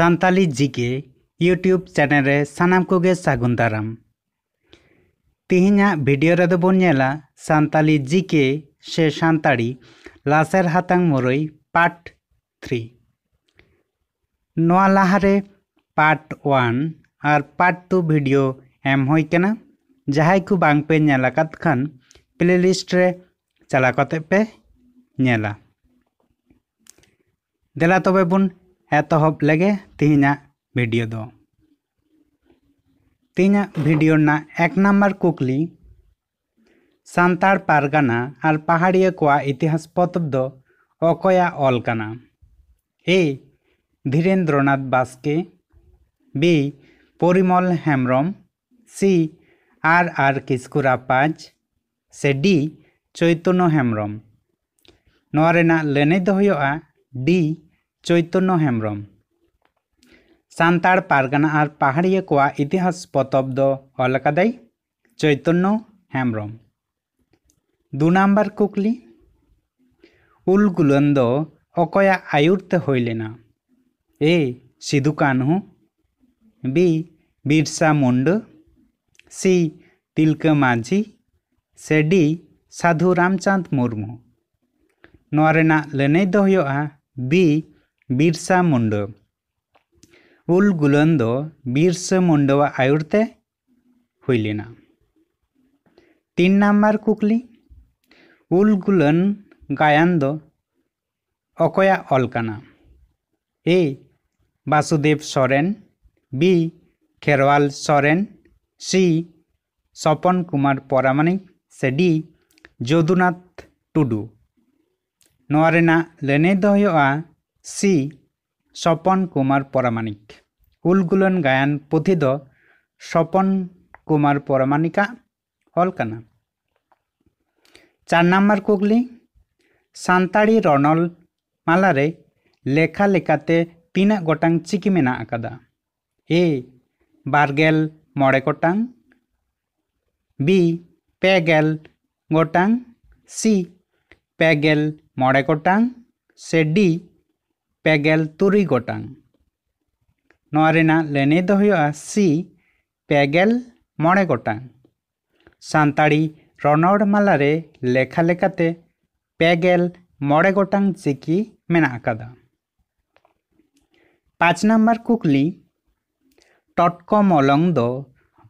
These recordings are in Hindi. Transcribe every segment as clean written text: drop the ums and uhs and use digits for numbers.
सान्ताली जीके यूट्यूब चैनल रे सानाम कोगे सागुन दाराम। तिहिना वीडियो रे बोन नेला सान्ताली जीके से सान्ताड़ी लासेर हातांग मुरई पार्ट 3। नोआ लाहारे पार्ट 1 और पार्ट 2 वीडियो एम होई केना। जहाई को बांग पे नेला कत खान प्लेलिस्ट रे चला कते पे नेला। देला तबे बुन एतहब लगे तिहिना वीडियो दो। तिहिना वीडियो ना 1 नंबर कुकली सान्ताड़ पारगाना और पहाड़िया कोआ इतिहास पतब दो अकया ऑल काना। A Dhirendranath Baske, B Parimal Hembram, C R Kiskura पाँच, से डी चैतन्य हेम्ब्रम। नोरेना लेने दो हुआ डी चैतन्य हेम्ब्रम। सान्ताड़ पारगाना और पहाड़िया कोआ इतिहास पतब दो ऑल कदाई चैतन्य हेम्ब्रम। 2 नंबर कुकली उल गुलन दो अकया आयुरते होइलेना। ए सिदु कान्हू, बी बिरसा मुंडा, सी तिलका माझी, से डी साधु रामचंद मुर्मू। नोरेना लेने दो हुआ बी बिरसा मुंडा। उल गुलन दो बिरसा मुंडा आयुरते हुइलेना। 3 नंबर कुकली उल गुलन गायन दो अकया ऑल काना। ए वासुदेव सोरेन, बी खेरवाल सोरेन, सी सपन कुमार परामानिक, से डी जदुनाथ टुडू। नोरेना लेने दो हुआ सी सपन कुमार परामानिक। उल गुलन गायन पुथी दो सपन कुमार परामानिका ऑल काना। 4 नंबर कुकली सान्ताड़ी रणल मालारे लेखा लेखाते तीना गोटांग चिकी मेना आकादा। ए 12 मोड़े गोटांग, बी 5 गोटांग, सी 5 मोड़े गोटांग, से डी 5 गोटांग। नोरेना लेने दो हुआ सी 5 मोड़े गोटांग। सान्ताड़ी रणल मालारे लेखा लेखाते 5 मोड़े गोटांग चिकी मेना आकादा। 5 नंबर कुकली टटको मलंग दो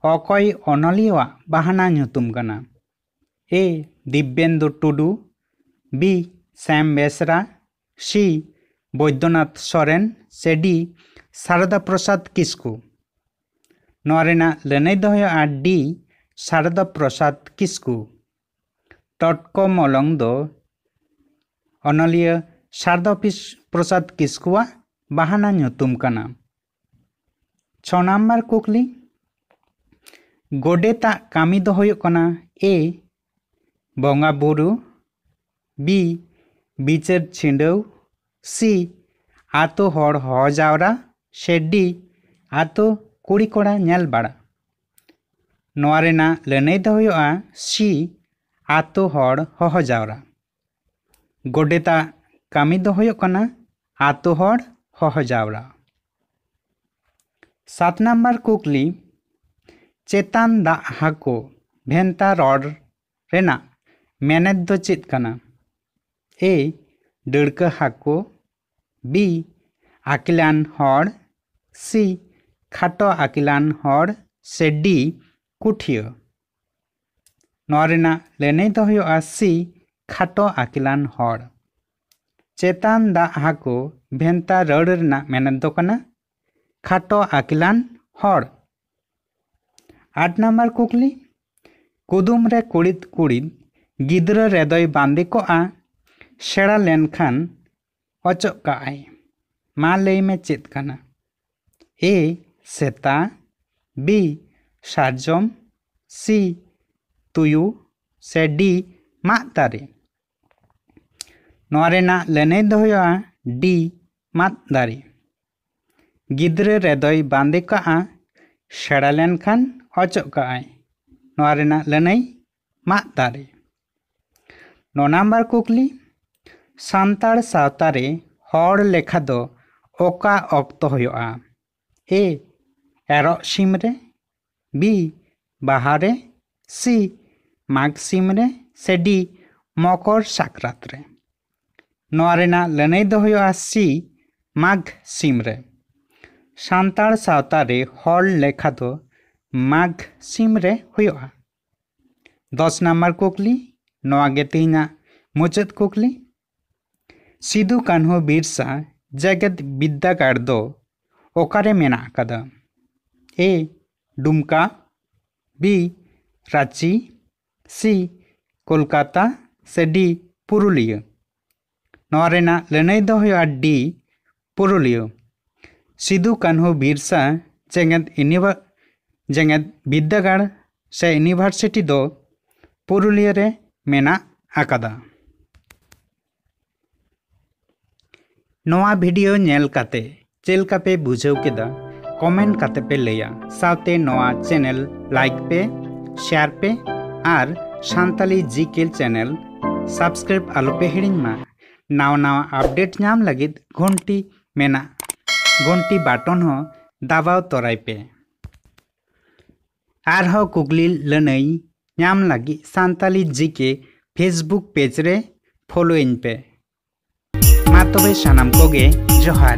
अकय अनलिया बाहाना ᱧᱩᱛᱩᱢ काना। ए दिव्येंदु टुडू, बी श्याम बेसरा, सी बैद्यनाथ सोरेन, से डी शारदा प्रसाद किस्कू। नोरेना लेने दो हुआ डी शारदा प्रसाद किस्कू। टटको मलंग दो अनलिया शारदा प्रसाद किस्कुआ बाहाना ᱧᱩᱛᱩᱢ काना। 6 नंबर कुकली गोडेता कामी दो हुयो काना। ए बंगा बुरु, बी बिचार छिंडव, सी आतो हड़ हो जावरा, से डी आतो कुड़ी कोड़ा नेल बाड़ा। नोरेना लेने दो हुआ सी आतो हड़ हो जावरा। गोडेता कामी दो हुयो काना आतो हड़ हो जावरा। 7 नंबर कुकली चेतान दा हाको भेंता रॉड रेना मेनेद दो चित काना। ए डड़का हाको, बी आकिलान हड़, सी खाटो आकिलान हड़, से डी कुठिया। नोरेना लेने दो हुआ सी खाटो आकिलान हड़। चेतान दा हाको भेंता रड़ रेना मेनेद दो काना खाटो आकिलान हड़। 8 नंबर कुकली कुदुम रे कुड़िद कुड़िद गिद्रा रेदोय बांदे को आ शेड़ा लेनखान अचक का आय। मा लई में चेत काना। ए सेता, बी सारजम, सी तुयु, से डी माग दारे। नोरेना लेने दो हुआ डी माग दारे। गिद्रा रेदोय बांदे का आ शेड़ा लेनखान अचक का आय। नोरेना लेने माग दारे। 9 नंबर कुकली सान्ताड़ सावतारे हड़ लेखा दो ओका ऑक्तो होयोआ ए एरो सिम रे बी बाहा रे सी माघ सिम रे से डी मकर साक्रात रे नोआ रेना लनई दो होयोआ सी माघ सिम रे सान्ताड़ सावता रे हर लेखा दो माघ सिम रे होयोआ 10 नंबर कुकली नोआ गे तेहिना मुचाद कुकली सिदु कान्हू बिरसा जगत बिद्दागाड़ दो ओकारे मेना आकादा ए डुमका बी रांची सी कोलकाता से डी पुरुलिया नोआ रेना लनई दो होयोआ डी पुरुलिया सिदु कान्हू बिरसा जगत बिद्दागाड़ से यूनिवर्सिटी दो पुरुलिया रे मेना आकादा। नोआ वीडियो नेल काते चेलका पे बुझाव केदा कमेंट काते पे लैया सावते नोआ चैनल लाइक पे शेयर पे और सान्ताली जीकेल चैनल सब्सक्राइब आलो पे हिड़िंग मा नाव नाव अपडेट नाम लगिद घंटी मेना घंटी बाटन हो दाबाव तोराई पे आरहो कुगली लनई नाम लगी सान्ताली जीके फेसबुक पेज रे फॉलोइंग पे मा तबे सानाम कोगे जोहार।